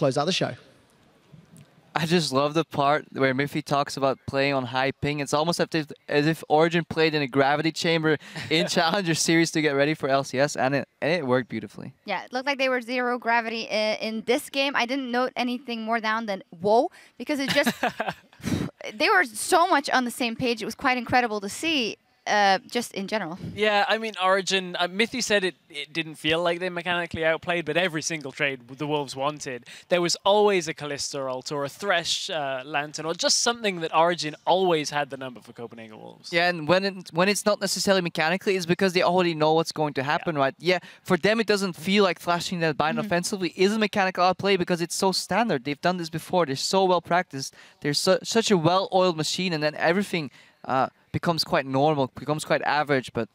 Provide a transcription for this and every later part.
close out the show. I just love the part where Miffy talks about playing on high ping. It's almost as if Origin played in a gravity chamber in Challenger Series to get ready for LCS, and it worked beautifully. Yeah, it looked like they were zero gravity in this game. I didn't note anything more down than whoa, because it just... they were so much on the same page. It was quite incredible to see. Just in general. Yeah, I mean, Origin, Mithy said it didn't feel like they mechanically outplayed, but every single trade the Wolves wanted, there was always a Kalista ult or a Thresh Lantern or just something that Origin always had the number for Copenhagen Wolves. Yeah, and when it's not necessarily mechanically, it's because they already know what's going to happen, right? Yeah, for them it doesn't feel like flashing that bind offensively is a mechanical outplay because it's so standard. They've done this before. They're so well practiced. They're such a well-oiled machine, and then everything becomes quite normal, becomes quite average. But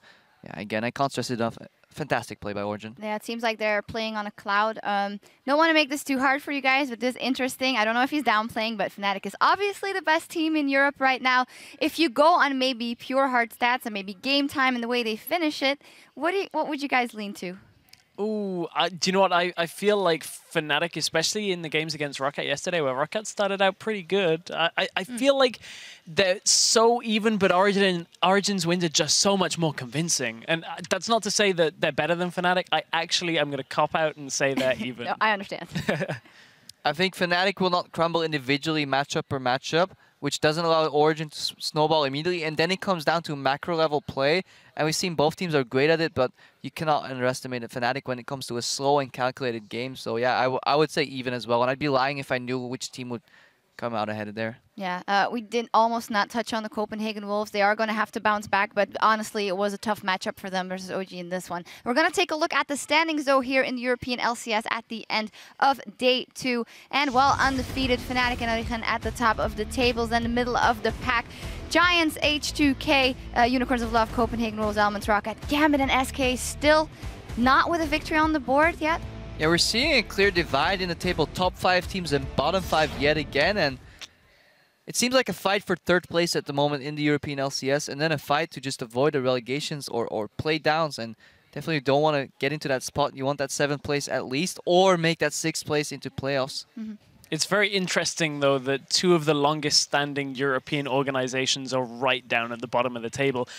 yeah, again, I can't stress it enough. Fantastic play by Origin. Yeah, it seems like they're playing on a cloud. Don't want to make this too hard for you guys, but this is interesting. I don't know if he's downplaying, but Fnatic is obviously the best team in Europe right now. If you go on maybe pure hard stats and maybe game time and the way they finish it, what would you guys lean to? Ooh, do you know what? I feel like Fnatic, especially in the games against Rocket yesterday, where Rocket started out pretty good, I feel like they're so even, but Origin's wins are just so much more convincing. And that's not to say that they're better than Fnatic. I'm going to cop out and say they're even. No, I understand. I think Fnatic will not crumble individually matchup per matchup, which doesn't allow Origin to snowball immediately. And then it comes down to macro level play. And we've seen both teams are great at it, but you cannot underestimate Fnatic when it comes to a slow and calculated game. So yeah, I would say even as well. And I'd be lying if I knew which team would come out ahead of there. Yeah, we did almost not touch on the Copenhagen Wolves. They are going to have to bounce back, but honestly, it was a tough matchup for them versus OG in this one. We're going to take a look at the standings, though, here in the European LCS at the end of day 2. And, well, undefeated Fnatic and Origen at the top of the tables and the middle of the pack. Giants, H2K, Unicorns of Love, Copenhagen Wolves, Elements, Rocket, Gambit, and SK still not with a victory on the board yet. Yeah, we're seeing a clear divide in the table. Top 5 teams and bottom 5 yet again. And it seems like a fight for 3rd place at the moment in the European LCS. And then a fight to just avoid the relegations or play downs. And definitely don't want to get into that spot. You want that 7th place at least, or make that 6th place into playoffs. It's very interesting, though, that 2 of the longest-standing European organizations are right down at the bottom of the table.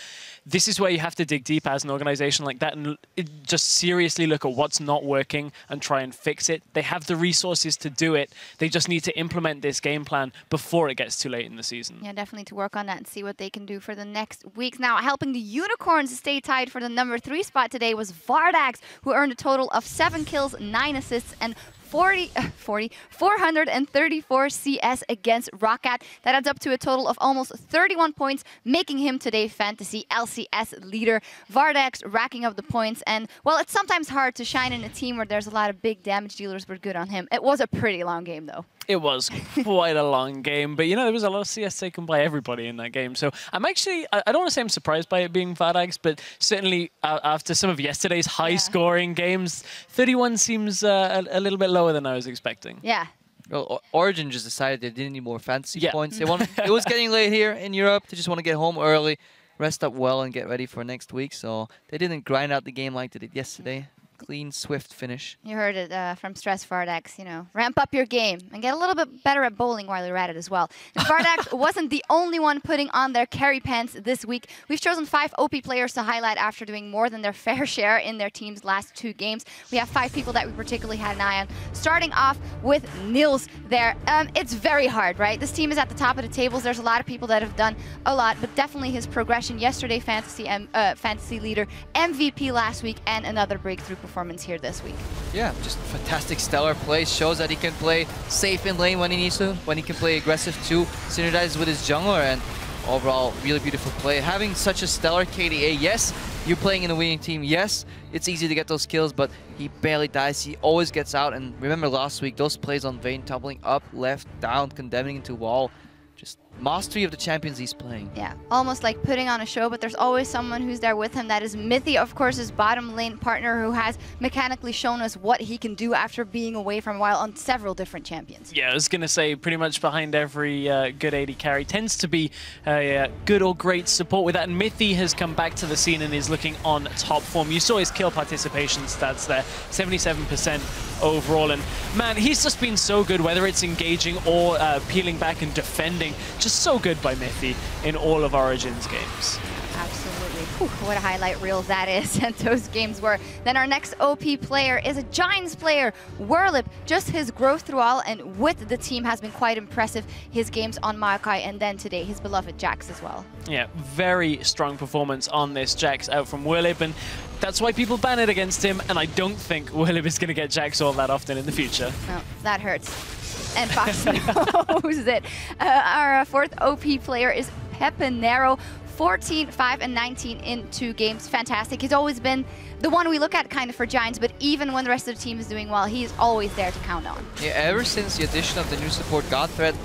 This is where you have to dig deep as an organization like that and just seriously look at what's not working and try and fix it. They have the resources to do it. They just need to implement this game plan before it gets too late in the season. Yeah, definitely to work on that and see what they can do for the next weeks. Now, helping the Unicorns stay tied for the number 3 spot today was Vardax, who earned a total of 7 kills, 9 assists, and 434 CS against Rocket. That adds up to a total of almost 31 points, making him today Fantasy LCS leader. Vardax racking up the points, and, well, it's sometimes hard to shine in a team where there's a lot of big damage dealers, but good on him. It was a pretty long game, though. It was quite a long game, but, you know, there was a lot of CS taken by everybody in that game. So I'm actually, I don't want to say I'm surprised by it being Vardax, but certainly after some of yesterday's high-scoring games, 31 seems a little bit lower than I was expecting. Yeah. Well, Origin just decided they didn't need more fantasy points. They want, it was getting late here in Europe. They just want to get home early, rest up well, and get ready for next week. So they didn't grind out the game like they did yesterday. Clean, swift finish. You heard it from Stress Vardax, you know, ramp up your game and get a little bit better at bowling while you're at it as well. And Vardax wasn't the only one putting on their carry pants this week. We've chosen 5 OP players to highlight after doing more than their fair share in their team's last 2 games. We have 5 people that we particularly had an eye on. Starting off with Niels there. It's very hard, right? This team is at the top of the tables. There's a lot of people that have done a lot, but definitely his progression yesterday, fantasy leader, MVP last week, and another breakthrough performance here this week. Yeah, just fantastic stellar play. Shows that he can play safe in lane when he needs to, when he can play aggressive too, synergizes with his jungler, and overall, really beautiful play. Having such a stellar KDA, yes, you're playing in a winning team, yes, it's easy to get those kills, but he barely dies, he always gets out, and remember last week, those plays on Vayne tumbling up, left, down, condemning into wall, just mastery of the champions he's playing. Yeah, almost like putting on a show, but there's always someone who's there with him. That is Mythy, of course, his bottom lane partner, who has mechanically shown us what he can do after being away from a while on several different champions. Yeah, I was going to say pretty much behind every good AD carry tends to be a good or great support with that. And Mythy has come back to the scene and is looking on top form. You saw his kill participation stats there, 77% overall. And man, he's just been so good, whether it's engaging or peeling back and defending. Just so good by Mythy in all of Origin's games. Absolutely. Whew, what a highlight reel that is, and those games were. Then our next OP player is a Giants player, Whirlip. Just his growth through all and with the team has been quite impressive. His games on Maokai, and then today his beloved Jax as well. Yeah, very strong performance on this Jax out from Whirlip, and that's why people ban it against him, and I don't think Whirlip is going to get Jax all that often in the future. No, that hurts. And Fox knows it. Our fourth OP player is Pepinero. 14, 5, and 19 in 2 games. Fantastic. He's always been the one we look at kind of for Giants, but even when the rest of the team is doing well, he's always there to count on. Yeah, ever since the addition of the new support Godthread,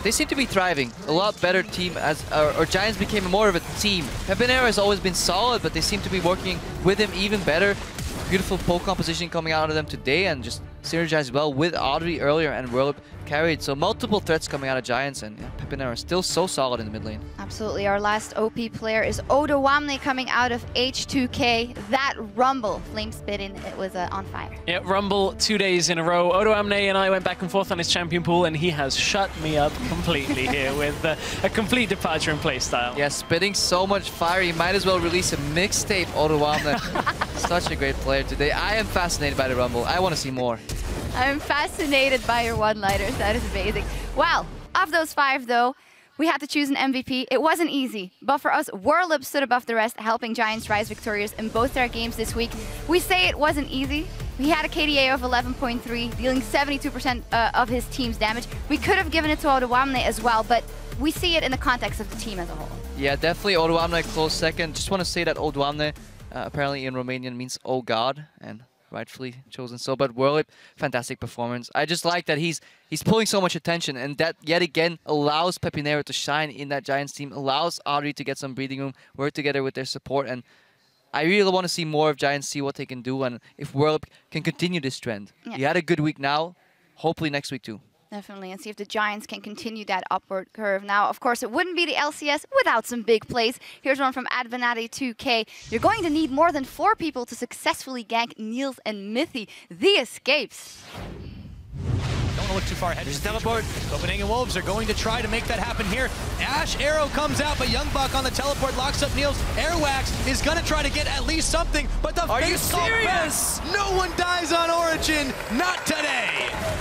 they seem to be thriving. A lot better team, as or Giants became more of a team. Pepinero has always been solid, but they seem to be working with him even better. Beautiful poke composition coming out of them today, and just synergized well with Audrey earlier, and Whirlip carried. So multiple threats coming out of Giants, and yeah, Pepinero is still so solid in the mid lane. Absolutely. Our last OP player is Odoamne coming out of H2K. That Rumble, flame spitting, it was on fire. Yeah, Rumble 2 days in a row. Odoamne and I went back and forth on his champion pool, and he has shut me up completely here with a complete departure in playstyle. Yeah, spitting so much fire, you might as well release a mixtape, Odoamne. Such a great player today. I am fascinated by the Rumble. I want to see more. I'm fascinated by your one-liners. That is amazing. Well, of those 5, though, we had to choose an MVP. It wasn't easy, but for us, Whirlip stood above the rest, helping Giants rise victorious in both their games this week. We say it wasn't easy. He had a KDA of 11.3, dealing 72% of his team's damage. We could have given it to Odoamne as well, but we see it in the context of the team as a whole. Yeah, definitely Odoamne close second. Just want to say that Odoamne apparently in Romanian means "oh God," and rightfully chosen so. But Whirlip, fantastic performance. I just like that he's pulling so much attention, and that yet again allows Pepinero to shine in that Giants team, allows Audrey to get some breathing room, work together with their support, and I really want to see more of Giants, see what they can do, and if Whirlip can continue this trend. Yeah. He had a good week now, hopefully next week too. Definitely, and see if the Giants can continue that upward curve. Now, of course, it wouldn't be the LCS without some big plays. Here's one from Advanati2K. You're going to need more than 4 people to successfully gank Niels and Mythy. The escapes. Don't want to look too far ahead. There's a teleport. Copenhagen Wolves are going to try to make that happen here. Ash Arrow comes out, but Youngbuck on the teleport locks up Niels. Airwax is going to try to get at least something, but the face call back. No one dies on Origin. Not today.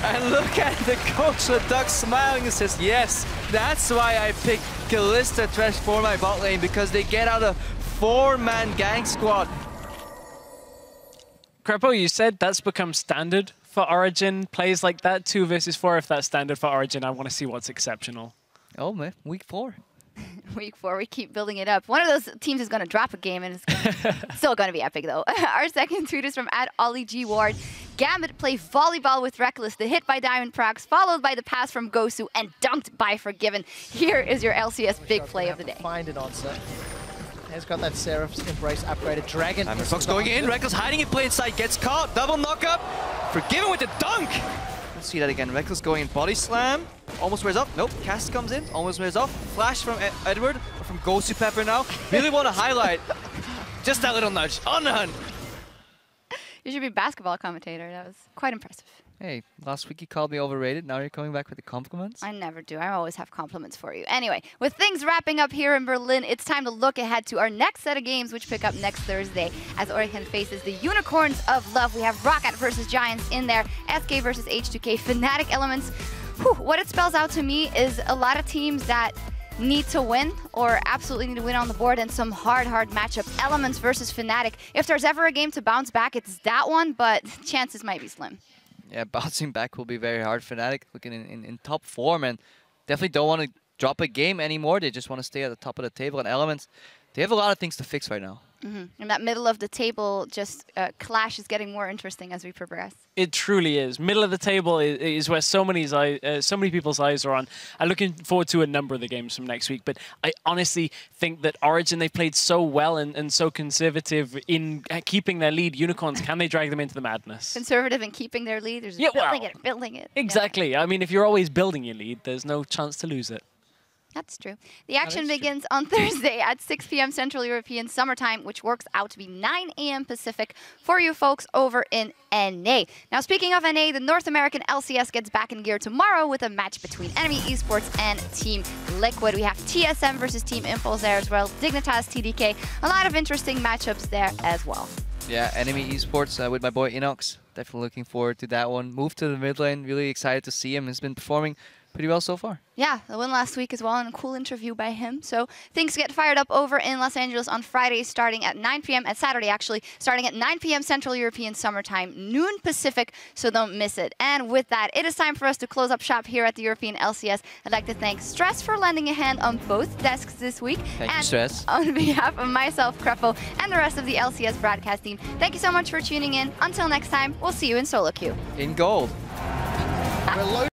And look at the coach, the Duck smiling and says, yes, that's why I picked Kalista Thresh for my bot lane, because they get out a 4-man gank squad. Crepo, you said that's become standard for Origin. Plays like that, 2 versus 4, if that's standard for Origin, I want to see what's exceptional. Oh man, week 4. Week 4, we keep building it up. One of those teams is going to drop a game, and it's still going to be epic, though. Our second tweet is from @OllieG Ward. Gambit play volleyball with Reckless. The hit by Diamond Prox, followed by the pass from Gosu, and dunked by Forgiven. Here is your LCS big play of the day. Find it on set. He's got that Seraph's Embrace upgraded. Dragon. Diamond Prox going in. Reckless hiding in plain sight. Gets caught. Double knockup. Forgiven with the dunk. Let's see that again. Reckless going in body slam. Almost wears off. Nope. Cast comes in. Almost wears off. Flash from Edward. Or from Gosu Pepper now. Really want to highlight just that little nudge. On the hunt. You should be a basketball commentator. That was quite impressive. Hey, last week you called me overrated. Now you're coming back with the compliments? I never do. I always have compliments for you. Anyway, with things wrapping up here in Berlin, it's time to look ahead to our next set of games, which pick up next Thursday as Oricon faces the Unicorns of Love. We have Rocket versus Giants in there, SK versus H2K, Fnatic Elements. Whew, what it spells out to me is a lot of teams that need to win or absolutely need to win on the board, and some hard matchup. Elements versus Fnatic. If there's ever a game to bounce back, it's that one, but chances might be slim. Yeah, bouncing back will be very hard. Fnatic looking in top form and definitely don't want to drop a game anymore. They just want to stay at the top of the table. And Elements, they have a lot of things to fix right now. And that middle of the table just clash is getting more interesting as we progress. It truly is. Middle of the table is where so many people's eyes are on. I'm looking forward to a number of the games from next week, but I honestly think that Origin, they played so well and so conservative in keeping their lead. Unicorns, can they drag them into the madness? Conservative in keeping their lead, they're just building it. Exactly. Yeah. I mean, if you're always building your lead, there's no chance to lose it. That's true. The action begins on Thursday at 6 p.m. Central European Summertime, which works out to be 9 a.m. Pacific for you folks over in NA. Now, speaking of NA, the North American LCS gets back in gear tomorrow with a match between Enemy Esports and Team Liquid. We have TSM versus Team Impulse there as well, Dignitas, TDK. A lot of interesting matchups there as well. Yeah, Enemy Esports with my boy Inox. Definitely looking forward to that one. Moved to the mid lane. Really excited to see him. He's been performing pretty well so far. Yeah, the win last week as well, and a cool interview by him. So things get fired up over in Los Angeles on Friday, starting at 9 p.m. at Saturday, actually, starting at 9 p.m. Central European Summertime, noon Pacific, so don't miss it. And with that, it is time for us to close up shop here at the European LCS. I'd like to thank Stress for lending a hand on both desks this week. Thank you, Stress. On behalf of myself, Krefo, and the rest of the LCS broadcast team, thank you so much for tuning in. Until next time, we'll see you in solo queue. In gold.